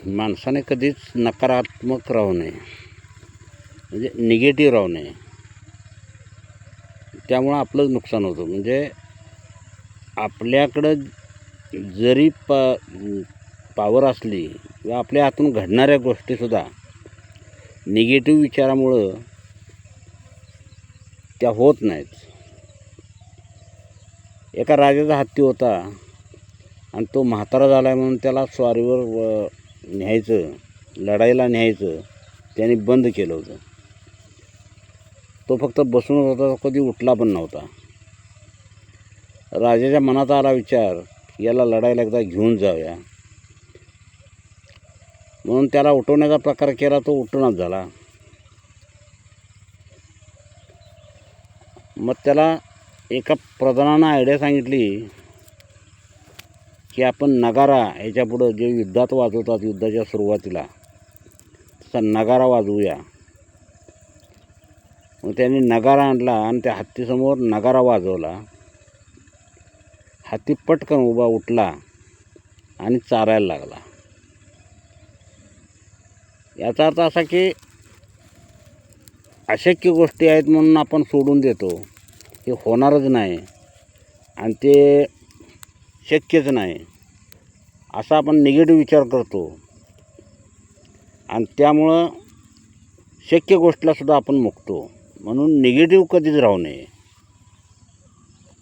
माणसाने कधीच नकारात्मक राहू नये, म्हणजे निगेटिव्ह राहू नये. त्यामुळं आपलंच नुकसान होतं. म्हणजे आपल्याकडं जरी पावर असली किंवा आपल्या हातून घडणाऱ्या गोष्टीसुद्धा निगेटिव्ह विचारामुळं त्या होत नाहीत. एका राजाचा हत्ती होता आणि तो म्हातारा झाला आहे म्हणून त्याला स्वारीवर न्यायचं, लढाईला न्यायचं त्याने बंद केलं होतं. तो फक्त बसून होता, कधी उठला पण नव्हता. राजाच्या मनात आला विचार, याला लढाईला एकदा घेऊन जाऊया, म्हणून त्याला उठवण्याचा प्रकार केला. तो उठूनच झाला. मग त्याला एका प्रधानानं आयडिया सांगितली की आपण नगारा ह्याच्यापुढं जे युद्धात वाजवतात, युद्धाच्या सुरुवातीला तसा नगारा वाजवूया. मग त्यांनी नगारा आणला आणि त्या हत्तीसमोर नगारा वाजवला. हत्ती पटकन उभा उठला आणि चारायला लागला. याचा अर्थ असा की अशक्य गोष्टी आहेत म्हणून आपण सोडून देतो, हे होणारच नाही आणि ते शक्यच नाही असा आपण निगेटिव्ह विचार करतो आणि त्यामुळं शक्य गोष्टीलासुद्धा आपण मुकतो. म्हणून निगेटिव्ह कधीच राहू नये.